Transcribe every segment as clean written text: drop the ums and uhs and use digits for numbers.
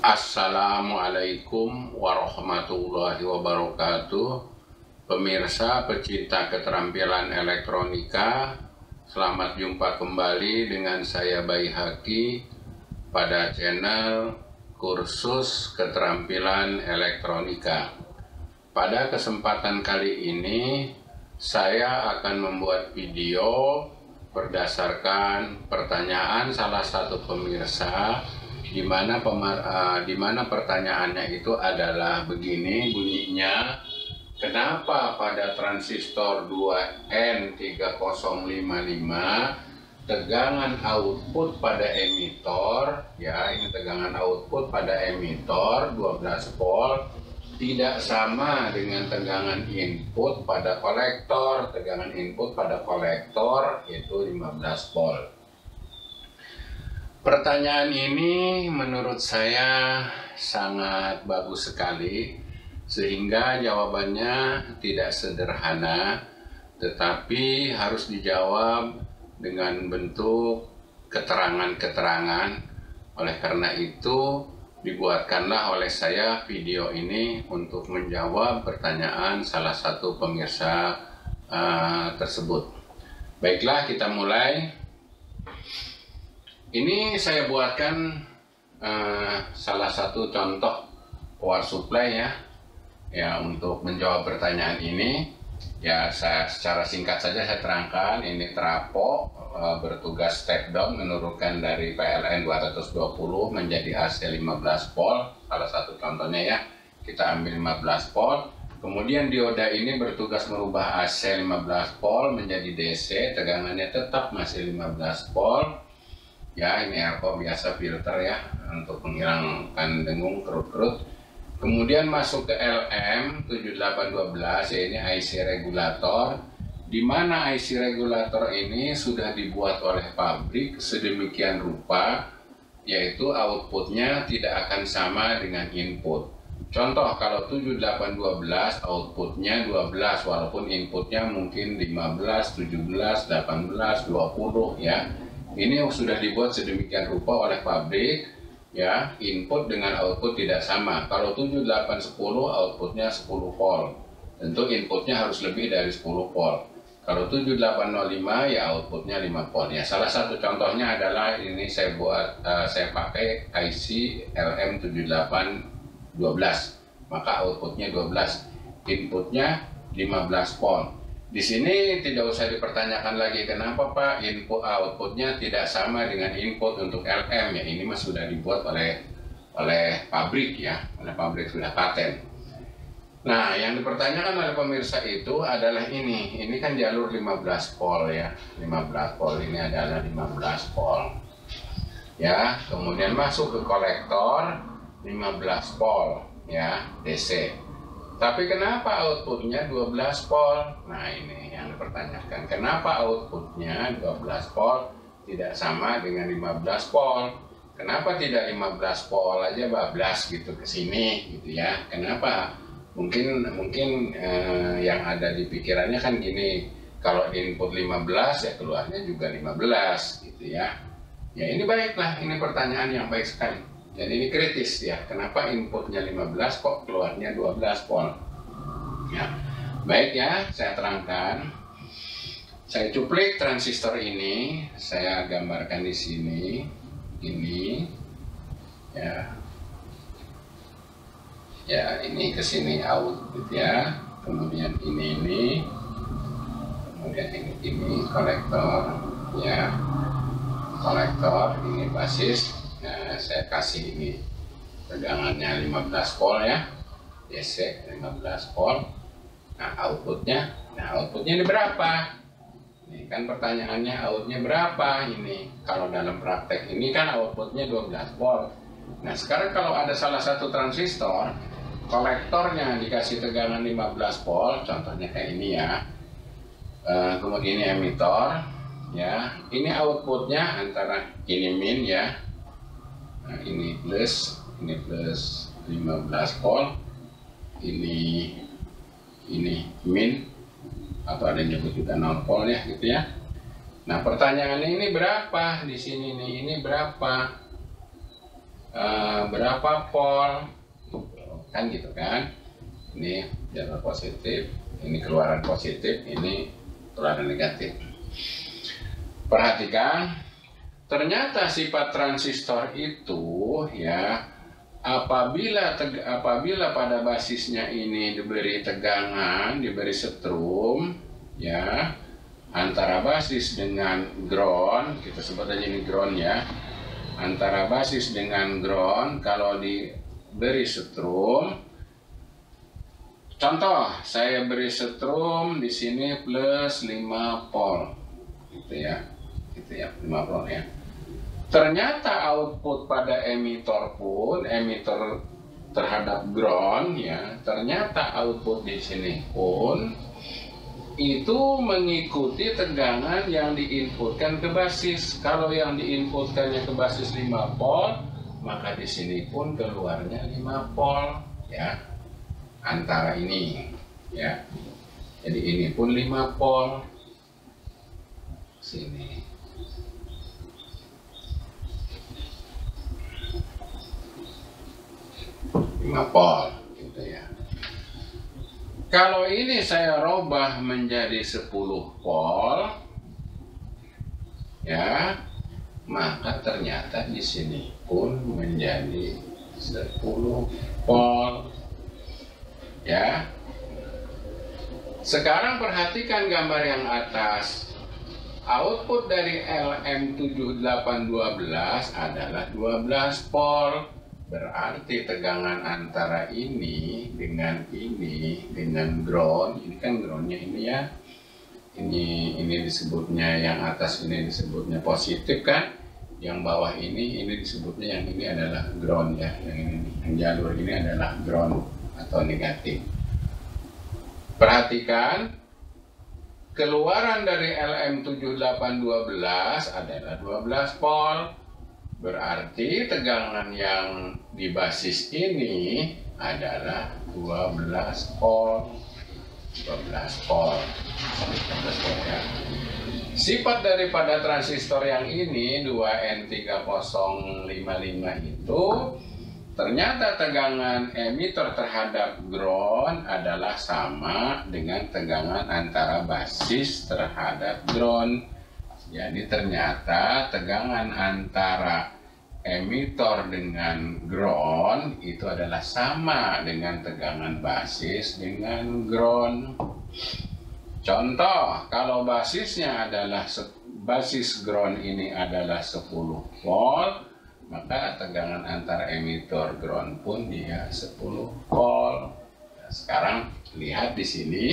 Assalamualaikum warahmatullahi wabarakatuh. Pemirsa pecinta keterampilan elektronika, selamat jumpa kembali dengan saya Bayi Haki pada channel kursus keterampilan elektronika. Pada kesempatan kali ini saya akan membuat video berdasarkan pertanyaan salah satu pemirsa, di mana pertanyaannya itu adalah begini bunyinya: kenapa pada transistor 2N3055 tegangan output pada emitor, ya ini tegangan output pada emitor 12 volt tidak sama dengan tegangan input pada kolektor. Tegangan input pada kolektor itu 15 volt. Pertanyaan ini menurut saya sangat bagus sekali, sehingga jawabannya tidak sederhana, tetapi harus dijawab dengan bentuk keterangan-keterangan. Oleh karena itu, dibuatkanlah oleh saya video ini untuk menjawab pertanyaan salah satu pemirsa tersebut. Baiklah, kita mulai. Ini saya buatkan salah satu contoh power supply ya untuk menjawab pertanyaan ini. Ya, saya secara singkat saja saya terangkan. Ini trafo bertugas step down, menurunkan dari PLN 220 menjadi AC 15 volt. Salah satu contohnya ya, kita ambil 15 volt. Kemudian dioda ini bertugas merubah AC 15 volt menjadi DC, tegangannya tetap masih 15 volt. Ya, ini elko biasa, filter ya, untuk menghilangkan dengung, kerut-kerut. Kemudian masuk ke LM7812, ya ini IC regulator, di mana IC regulator ini sudah dibuat oleh pabrik sedemikian rupa, yaitu outputnya tidak akan sama dengan input. Contoh, kalau 7812 outputnya 12, walaupun inputnya mungkin 15, 17, 18, 20 ya. Ini sudah dibuat sedemikian rupa oleh pabrik, ya, input dengan output tidak sama. Kalau 7810 outputnya 10 volt, tentu inputnya harus lebih dari 10 volt. Kalau 7805 ya outputnya 5 volt. Ya, salah satu contohnya adalah ini saya pakai IC LM7812, maka outputnya 12, inputnya 15 volt. Di sini tidak usah dipertanyakan lagi kenapa Pak input outputnya tidak sama dengan input untuk LM, ya ini mas sudah dibuat oleh pabrik ya, oleh pabrik, sudah paten. Nah, yang dipertanyakan oleh pemirsa itu adalah ini kan jalur 15 volt ya, 15 volt ini adalah 15 volt ya, kemudian masuk ke kolektor 15 volt ya, DC. Tapi kenapa outputnya 12 volt? Nah, ini yang dipertanyakan. Kenapa outputnya 12 volt tidak sama dengan 15 volt? Kenapa tidak 15 volt aja bablas gitu ke sini gitu ya? Kenapa? Mungkin yang ada di pikirannya kan gini, kalau input 15 ya keluarnya juga 15 gitu ya. Ya, ini baiklah, ini pertanyaan yang baik sekali. Jadi ini kritis ya, kenapa inputnya 15 kok keluarnya 12 volt? Ya, baik ya, saya terangkan. Saya cuplik transistor ini, saya gambarkan di sini, ini, ya, ya ini ke sini out gitu ya. Kemudian ini, kemudian ini kolektor, ya, kolektor, ini basis. Nah, saya kasih ini tegangannya 15 volt ya, DC 15 volt. Nah, outputnya ini berapa? Ini kan pertanyaannya, outputnya berapa ini? Kalau dalam praktek ini kan outputnya 12 volt. Nah, sekarang kalau ada salah satu transistor, kolektornya dikasih tegangan 15 volt, contohnya kayak ini ya. Kemudian ini emitor, ya. Ini outputnya antara ini min ya. Nah, ini plus 15 volt, ini min, atau ada yang nyebut juga 0 volt ya gitu ya. Nah, pertanyaannya ini berapa di sini nih? Ini berapa? berapa volt, kan gitu kan. Ini jalur positif, ini keluaran positif, ini keluaran negatif. Perhatikan, ternyata sifat transistor itu ya, apabila pada basisnya ini diberi tegangan, diberi setrum ya, antara basis dengan ground, kita sebut aja ini ground ya, antara basis dengan ground, kalau diberi setrum, contoh saya beri setrum di sini plus 5 volt gitu ya, 5 volt ya. Ternyata output pada emitor pun, emitor terhadap ground ya, ternyata output di sini pun itu mengikuti tegangan yang diinputkan ke basis. Kalau yang diinputkannya ke basis 5 volt, maka di sini pun keluarnya 5 volt ya, antara ini ya. Jadi ini pun 5 volt sini. Volt gitu ya. Kalau ini saya robah menjadi 10 volt ya, maka ternyata di sini pun menjadi 10 volt ya. Sekarang perhatikan gambar yang atas. Output dari LM7812 adalah 12 volt. Berarti tegangan antara ini dengan ground, ini kan groundnya ini ya, ini disebutnya, yang atas ini disebutnya positif kan, yang bawah ini disebutnya, yang ini adalah ground ya, yang jalur ini adalah ground atau negatif. Perhatikan, keluaran dari LM7812 adalah 12 volt. Berarti tegangan yang di basis ini adalah 12 volt. 12 volt ya. Sifat daripada transistor yang ini 2N3055 itu, ternyata tegangan emitor terhadap ground adalah sama dengan tegangan antara basis terhadap ground. Jadi ternyata tegangan antara emitor dengan ground itu adalah sama dengan tegangan basis dengan ground. Contoh, kalau basisnya adalah basis ground ini adalah 10 volt, maka tegangan antara emitor ground pun dia 10 volt. Nah, sekarang lihat di sini.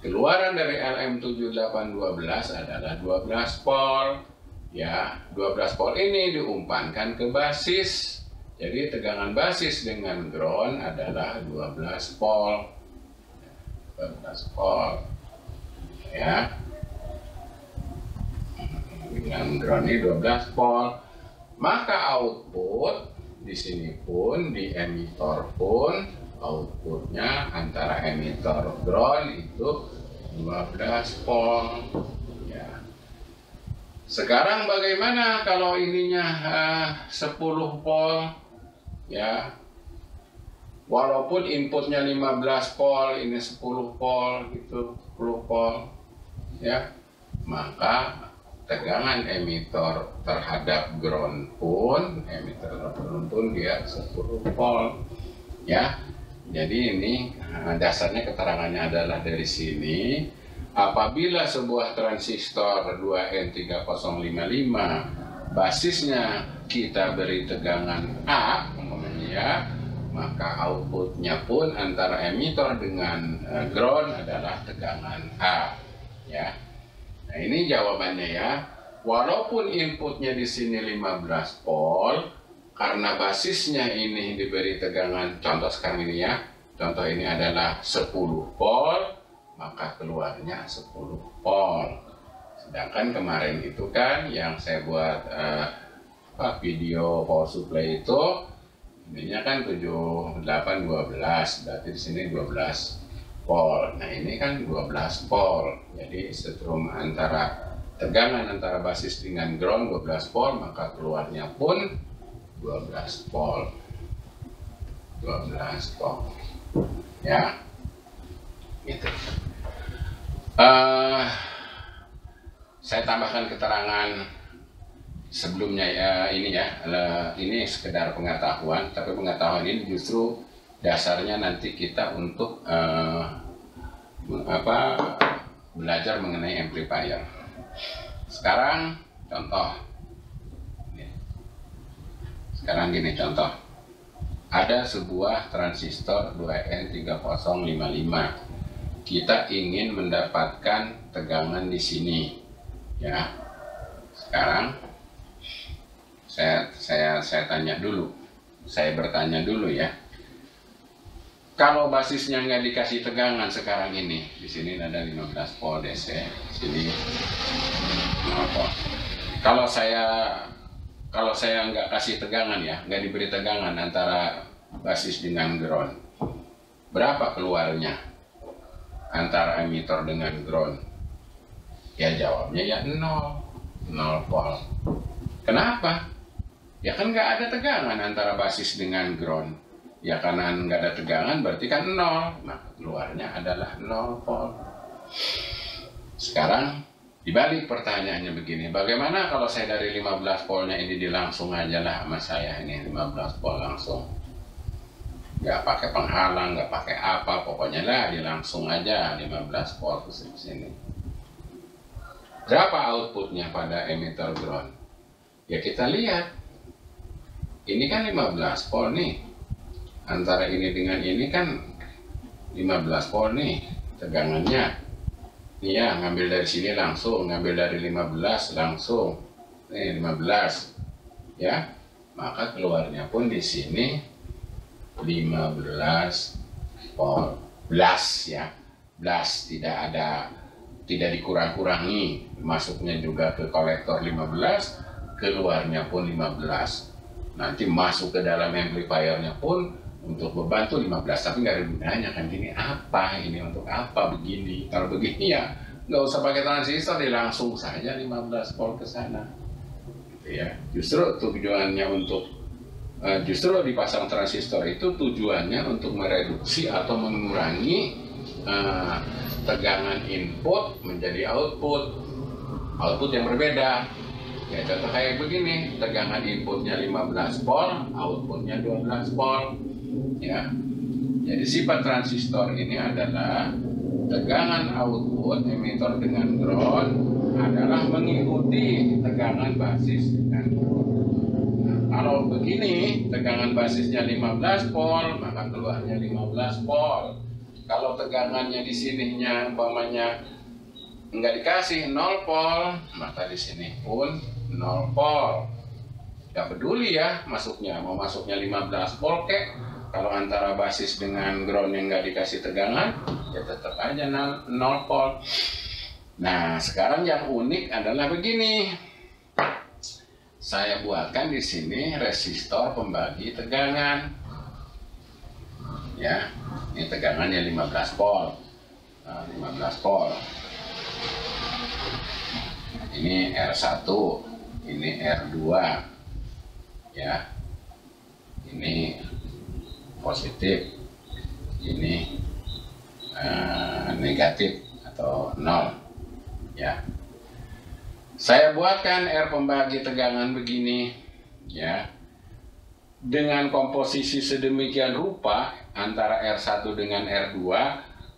Keluaran dari LM7812 adalah 12 volt ya. 12 volt ini diumpankan ke basis. Jadi tegangan basis dengan ground adalah 12 volt. 12 volt ya. Dengan ground ini 12 volt. Maka output di sini pun, di emitor pun, outputnya antara emitor ground itu 12 volt ya. Sekarang bagaimana kalau ininya 10 volt ya, walaupun inputnya 15 volt, ini 10 volt gitu, 10 volt ya, maka tegangan emitor terhadap ground pun, dia 10 volt ya. Jadi ini dasarnya, keterangannya adalah dari sini. Apabila sebuah transistor 2N3055 basisnya kita beri tegangan A umpamanya ya, maka outputnya pun antara emitor dengan ground adalah tegangan A ya. Nah, ini jawabannya ya. Walaupun inputnya di sini 15 volt, karena basisnya ini diberi tegangan, contoh sekarang ini ya, contoh ini adalah 10 volt, maka keluarnya 10 volt. Sedangkan kemarin itu kan yang saya buat video power supply itu, ininya kan 7812, berarti di sini 12 volt. Nah ini kan 12 volt, jadi setrum antara tegangan antara basis dengan ground 12 volt, maka keluarnya pun 12 volt. 12 volt. Ya. Gitu. Saya tambahkan keterangan sebelumnya ini ya, ini sekedar pengetahuan, tapi pengetahuan ini justru dasarnya nanti kita untuk belajar mengenai amplifier. Sekarang contoh. Sekarang gini contoh. Ada sebuah transistor 2N3055. Kita ingin mendapatkan tegangan di sini. Ya. Sekarang saya tanya dulu. Saya bertanya dulu ya. Kalau basisnya nggak dikasih tegangan sekarang ini, di sini ada 15 volt DC, sini 0 volt. Kalau saya nggak kasih tegangan ya, nggak diberi tegangan antara basis dengan ground, berapa keluarnya antara emitter dengan ground? Ya jawabnya ya 0 volt. Kenapa? Ya kan nggak ada tegangan antara basis dengan ground. Ya karena nggak ada tegangan berarti kan 0. Maka keluarnya adalah 0 volt. Sekarang dibalik pertanyaannya begini. Bagaimana kalau saya dari 15 voltnya ini dilangsung aja lah sama saya ini 15 volt langsung. Nggak pakai penghalang, nggak pakai apa. Pokoknya lah langsung aja 15 volt ke sini. Berapa outputnya pada emitter ground? Ya kita lihat. Ini kan 15 volt nih. Antara ini dengan ini kan 15 volt nih tegangannya. Iya, ngambil dari sini langsung, ngambil dari 15 langsung. Nih 15. Ya. Maka keluarnya pun di sini 15 volt. Blast ya. Blast tidak dikurang-kurangi. Masuknya juga ke kolektor 15, keluarnya pun 15. Nanti masuk ke dalam amplifiernya pun untuk membantu 15, tapi nggak ada gunanya kan gini. Apa ini untuk apa begini? Kalau begini ya nggak usah pakai transistor, dia langsung saja 15 volt ke sana. Gitu ya. Justru tujuannya untuk justru dipasang transistor itu tujuannya untuk mereduksi atau mengurangi tegangan input menjadi output yang berbeda. Ya contoh kayak begini, tegangan inputnya 15 volt, outputnya 12 volt. Ya, jadi sifat transistor ini adalah tegangan output emitter dengan ground adalah mengikuti tegangan basis dengan ground. Nah, kalau begini, tegangan basisnya 15 volt, maka keluarnya 15 volt. Kalau tegangannya di sininya umpamanya nggak dikasih 0 volt, maka di sini pun 0 volt. Gak peduli ya masuknya, mau masuknya 15 volt kek. Kalau antara basis dengan ground yang nggak dikasih tegangan, ya tetap aja 0 volt. Nah, sekarang yang unik adalah begini. Saya buatkan di sini resistor pembagi tegangan. Ya, ini tegangannya 15 volt. Nah, 15 volt. Ini R1, ini R2. Ya. Ini positif, ini negatif atau 0 ya. Saya buatkan R pembagi tegangan begini ya, dengan komposisi sedemikian rupa antara R1 dengan R2,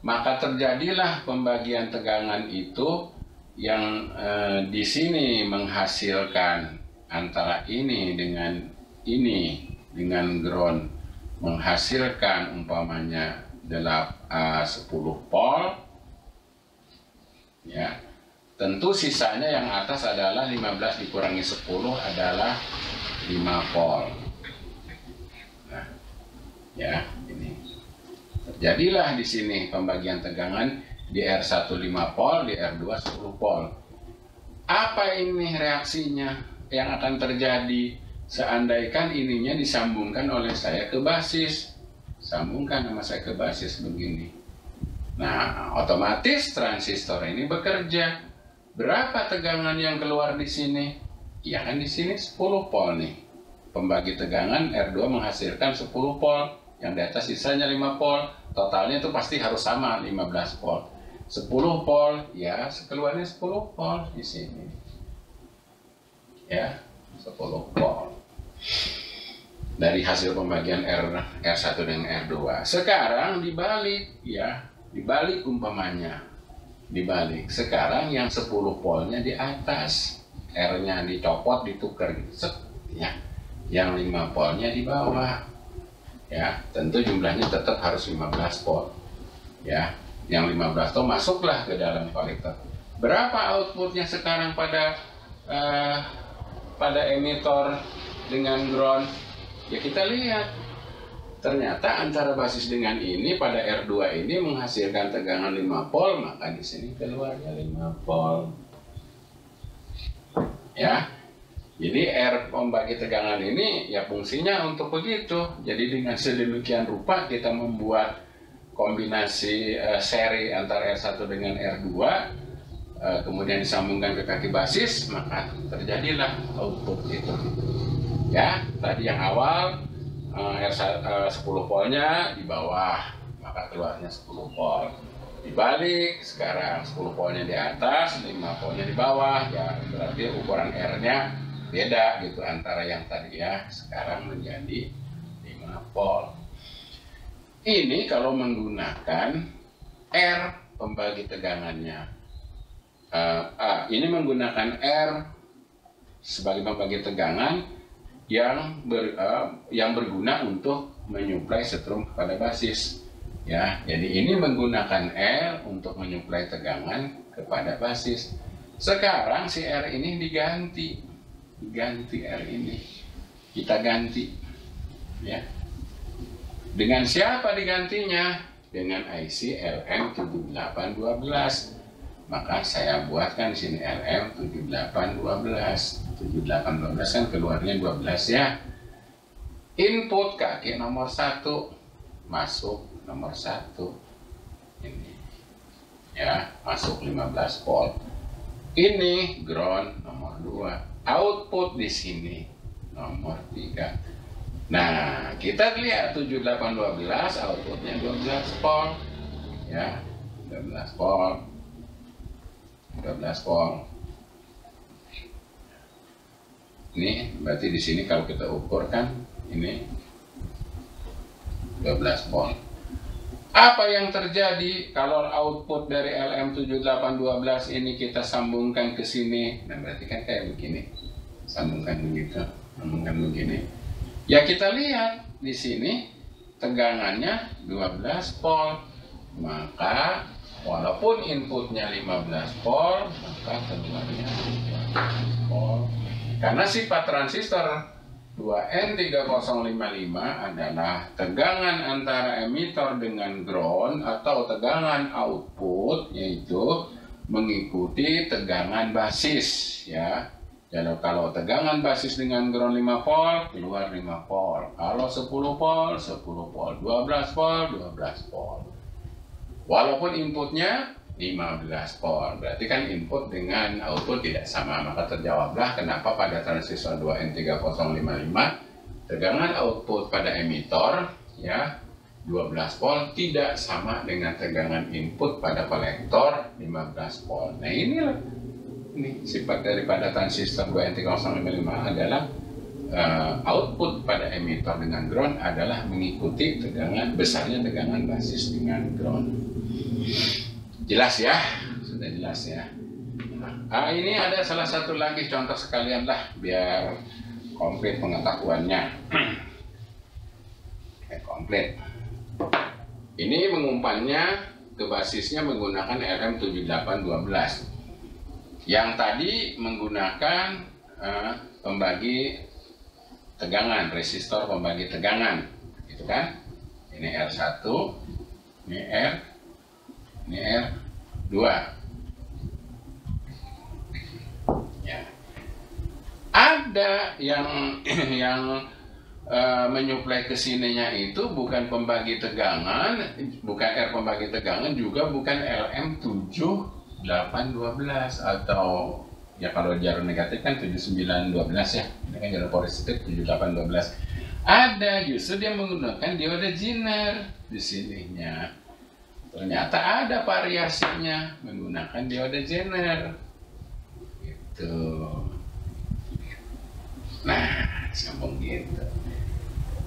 maka terjadilah pembagian tegangan itu yang di sini menghasilkan antara ini dengan ground, menghasilkan umpamanya 10 volt ya. Tentu sisanya yang atas adalah 15 dikurangi 10 adalah 5 volt. Nah, ya, ini terjadilah di sini pembagian tegangan di R1 5 volt, di R2 10 volt. Apa ini reaksinya yang akan terjadi seandaikan ininya disambungkan oleh saya ke basis? Sambungkan sama saya ke basis begini. Nah, otomatis transistor ini bekerja. Berapa tegangan yang keluar di sini? Ya kan di sini 10 volt nih. pembagi tegangan R2 menghasilkan 10 volt, yang di atas sisanya 5 volt, totalnya itu pasti harus sama 15 volt. 10 volt, ya keluarnya 10 volt di sini. Ya, 10 volt. Dari hasil pembagian R1 dengan R2. Sekarang dibalik, ya, dibalik umpamanya. Dibalik. Sekarang yang 10 voltnya di atas, R-nya dicopot, ditukar gitu. Ya. Yang 5 voltnya di bawah. Ya, tentu jumlahnya tetap harus 15 volt. Ya, yang 15 volt masuklah ke dalam kolektor. Berapa outputnya sekarang pada emitor dengan ground? Ya kita lihat, ternyata antara basis dengan ini pada R2 ini menghasilkan tegangan 5 volt, maka di sini keluarnya 5 volt. Ya, jadi R pembagi tegangan ini ya fungsinya untuk begitu. Jadi dengan sedemikian rupa kita membuat kombinasi seri antara R1 dengan R2, kemudian disambungkan ke kaki basis, maka terjadilah output itu. Ya, tadi yang awal 10 voltnya di bawah, maka keluarnya 10 volt. Dibalik, sekarang 10 voltnya di atas, 5 voltnya di bawah, ya berarti ukuran R-nya beda gitu antara yang tadi ya, sekarang menjadi 5 volt. Ini kalau menggunakan R pembagi tegangannya. Ini menggunakan R sebagai pembagi tegangan yang berguna untuk menyuplai setrum kepada basis. Ya, jadi ini menggunakan R untuk menyuplai tegangan kepada basis. Sekarang si R ini diganti R ini. Kita ganti. Ya. Dengan siapa digantinya? Dengan IC LM7812. Maka saya buatkan di sini LM7812. 7812 kan keluarnya 12 ya. Input kaki nomor 1 masuk nomor 1 ini ya, masuk 15 volt. Ini ground nomor 2. Output di sini nomor 3. Nah, kita lihat 7812 outputnya 12 volt ya, 12 volt. 12 volt. Ini berarti di sini kalau kita ukurkan ini 12 volt. Apa yang terjadi kalau output dari LM7812 ini kita sambungkan ke sini? Nah, berarti kan kayak begini. Sambungkan begitu, sambungkan begini. Ya kita lihat di sini tegangannya 12 volt. Maka walaupun inputnya 15 volt, maka keluarnya 12 volt. Karena sifat transistor 2N3055 adalah tegangan antara emitor dengan ground atau tegangan output, yaitu mengikuti tegangan basis ya. Jadi kalau tegangan basis dengan ground 5 volt, keluar 5 volt. Kalau 10 volt, 10 volt. 12 volt, 12 volt. Walaupun inputnya 15 volt, berarti kan input dengan output tidak sama, maka terjawablah kenapa pada transistor 2N3055 tegangan output pada emitor ya 12 volt tidak sama dengan tegangan input pada kolektor 15 volt. Nah inilah ini sifat daripada transistor 2N3055 adalah output pada emitor dengan ground adalah mengikuti tegangan besarnya tegangan basis dengan ground. Jelas ya, sudah jelas ya. Ini ada salah satu lagi contoh sekalian lah biar komplit pengetahuannya. Komplit. Ini mengumpannya ke basisnya menggunakan LM7812. Yang tadi menggunakan pembagi tegangan, resistor pembagi tegangan, gitu kan? Ini R1, ini R, ini R2. Ya. Ada yang menyuplai ke sininya itu bukan pembagi tegangan, bukan R pembagi tegangan, juga bukan LM7812 atau Ya kalau jalur negatif kan 7912 ya. Ini kan jalur positif 7812. Ada justru dia menggunakan dioda Zener di sininya. Ternyata ada variasinya menggunakan dioda Zener. Gitu. Nah, sambung gitu.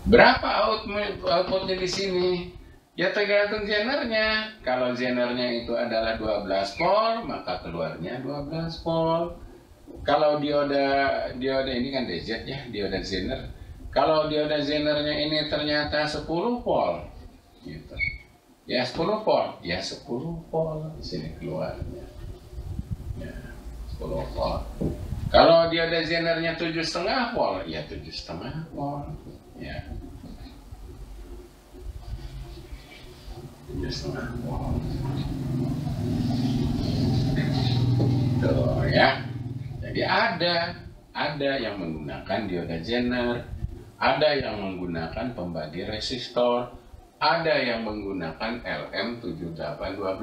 Berapa outputnya di sini? Ya tergantung Zenernya. Kalau Zenernya itu adalah 12 volt, maka keluarnya 12 volt. Kalau dioda ini kan DZ ya, dioda Zener. Kalau dioda Zenernya ini ternyata 10 volt, gitu. Ya 10 volt, ya 10 volt di sini keluarnya. Ya, 10 volt. Kalau dioda Zenernya 7,5 volt, ya 7,5 volt. Ya. 7,5 volt. Tuh ya. Jadi ada yang menggunakan dioda Zener, ada yang menggunakan pembagi resistor, ada yang menggunakan LM7812.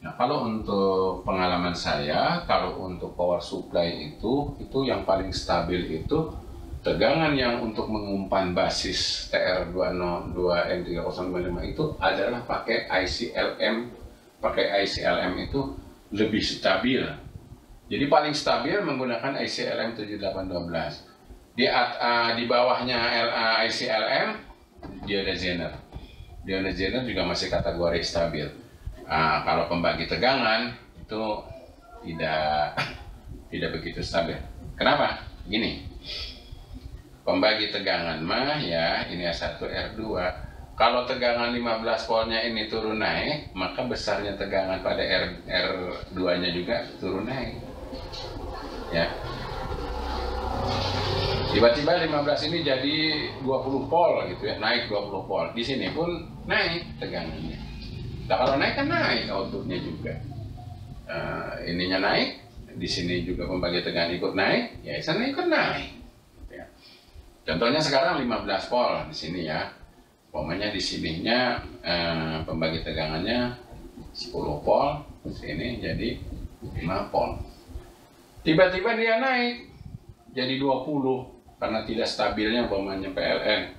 Nah, kalau untuk pengalaman saya, kalau untuk power supply itu yang paling stabil itu tegangan yang untuk mengumpan basis TR202N3055 itu adalah pakai IC LM. Pakai IC LM itu lebih stabil. Jadi paling stabil menggunakan IC LM7812. Di bawahnya IC LM dioda Zener. Dioda Zener juga masih kategori stabil. Kalau pembagi tegangan itu tidak begitu stabil. Kenapa? Gini. Pembagi tegangan mah ya ini S1 R2. Kalau tegangan 15 voltnya ini turun naik, maka besarnya tegangan pada R2-nya juga turun naik. Ya. Tiba-tiba 15 ini jadi 20 volt gitu ya, naik 20 volt. Di sini pun naik tegangannya. Nah, kalau naik kan naik outputnya juga. Ininya naik, di sini juga pembagi tegangan ikut naik, ya sana ikut naik. Contohnya sekarang 15 volt di sini ya. Umpamanya di sininya pembagi tegangannya 10 volt, di sini jadi 5 volt. Tiba-tiba dia naik jadi 20 karena tidak stabilnya umpamanya PLN.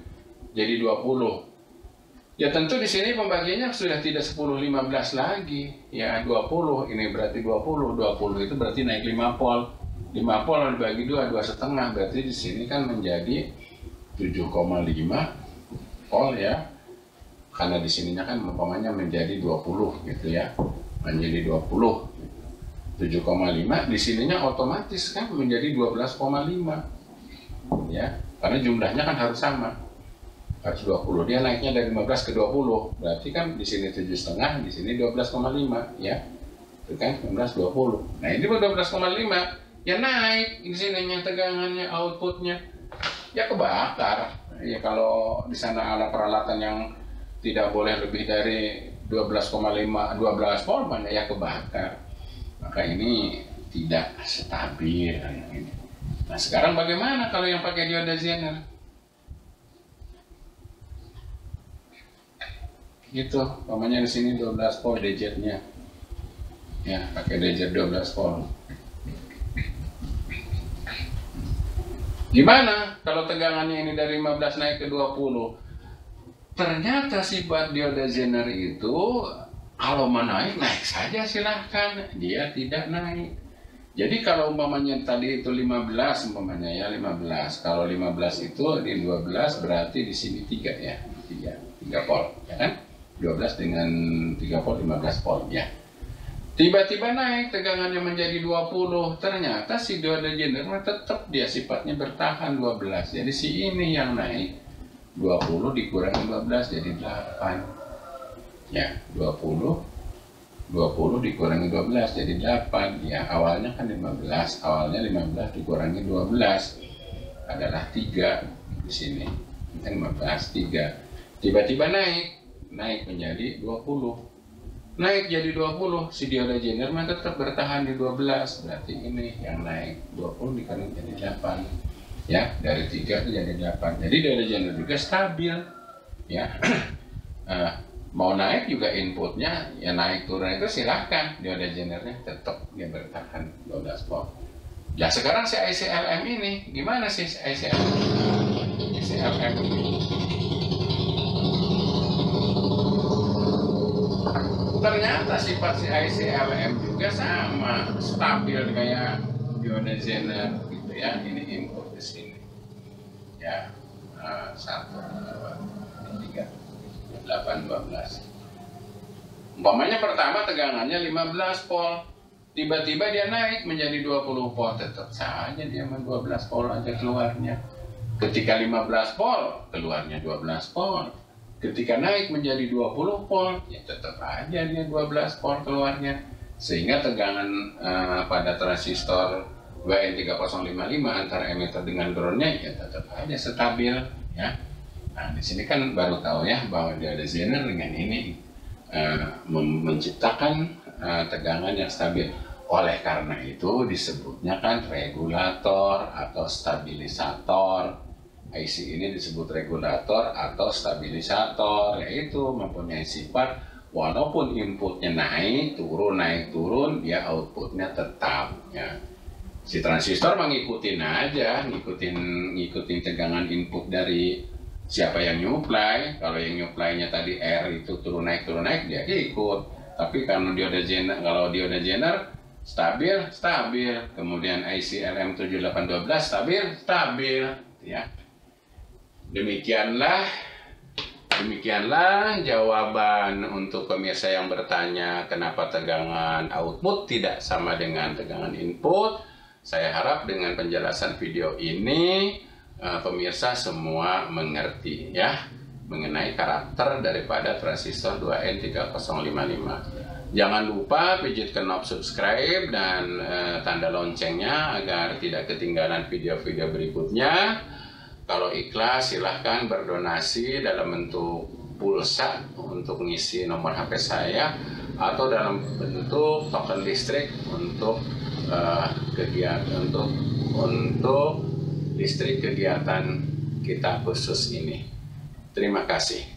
Jadi 20. Ya tentu di sini pembagiannya sudah tidak 10-15 lagi. Ya 20, ini berarti 20. 20 itu berarti naik 5 volt. 5 volt dibagi 2, 2,5 berarti di sini kan menjadi 7,5 volt ya. Karena di sininya kan umpamanya menjadi 20 gitu ya. Menjadi 20. 7,5 di sininya otomatis kan menjadi 12,5. Ya, karena jumlahnya kan harus sama. Harus 20. Dia naiknya dari 15 ke 20. Berarti kan di sini 7,5, di sini 12,5 ya. Itu kan 19 20. Nah, ini 12,5. Ya naik di sininya tegangannya, outputnya ya kebakar. Ya kalau di sana ada peralatan yang tidak boleh lebih dari 12,5 12 volt ya kebakar. Maka ini tidak stabil. Nah sekarang bagaimana kalau yang pakai dioda Zener? Gitu, namanya di sini 12 volt DZ-nya. Ya, pakai DZ 12 volt. Gimana kalau tegangannya ini dari 15 naik ke 20? Ternyata sifat dioda Zener itu kalau mau naik, naik saja silahkan. Dia tidak naik. Jadi kalau umpamanya tadi itu 15 umpamanya ya 15. Kalau 15 itu di 12 berarti di sini 3 ya. 3 volt ya kan? 12 dengan 3 volt 15 volt ya. Tiba-tiba naik tegangannya menjadi 20. Ternyata si dioda Zener tetap dia sifatnya bertahan 12. Jadi si ini yang naik 20 dikurangi 12 jadi 8. Ya, 20 dikurangi 12 jadi 8. Ya, awalnya kan 15. Awalnya 15 dikurangi 12 adalah 3 di sini. Ini 15 3. Tiba-tiba naik menjadi 20. Naik jadi 20, si dioda Zener tetap bertahan di 12, berarti ini yang naik 20 dikurangi jadi 8 ya, dari 3 jadi 8. Jadi dioda Zener juga stabil ya. Mau naik juga inputnya ya naik turun itu silahkan, dioda Zenernya tetap dia bertahan 12 volt. Nah sekarang si ICLM ini, gimana sih ICLM ini? Ternyata sifat si ICLM juga sama, stabil kayak dioda Zener gitu ya. Ini input di sini. Ya, 1, 2, 3, 8, 12. Umpamanya pertama tegangannya 15 volt, tiba-tiba dia naik menjadi 20 volt, tetap saja dia 12 volt aja keluarnya. Ketika 15 volt, keluarnya 12 volt. Ketika naik menjadi 20 volt, ya tetap aja dia 12 volt keluarnya. Sehingga tegangan pada transistor WN3055 antara emitter dengan groundnya ya tetap aja stabil ya. Nah di sini kan baru tahu ya bahwa dioda Zener dengan ini menciptakan tegangan yang stabil. Oleh karena itu disebutnya kan regulator atau stabilisator. IC ini disebut regulator atau stabilisator, yaitu mempunyai sifat walaupun inputnya naik turun, dia outputnya tetap ya. Si transistor mengikutin aja, ngikutin tegangan input dari siapa yang nyuplai. Kalau yang nyuplainya tadi R itu turun naik dia ikut. Tapi kalau dioda Zener stabil, kemudian IC LM7812 stabil ya. Demikianlah jawaban untuk pemirsa yang bertanya kenapa tegangan output tidak sama dengan tegangan input. Saya harap dengan penjelasan video ini pemirsa semua mengerti ya mengenai karakter daripada transistor 2N3055. Jangan lupa pijit knob subscribe dan tanda loncengnya agar tidak ketinggalan video-video berikutnya. Kalau ikhlas silahkan berdonasi dalam bentuk pulsa untuk ngisi nomor HP saya atau dalam bentuk token listrik untuk listrik kegiatan kita khusus ini. Terima kasih.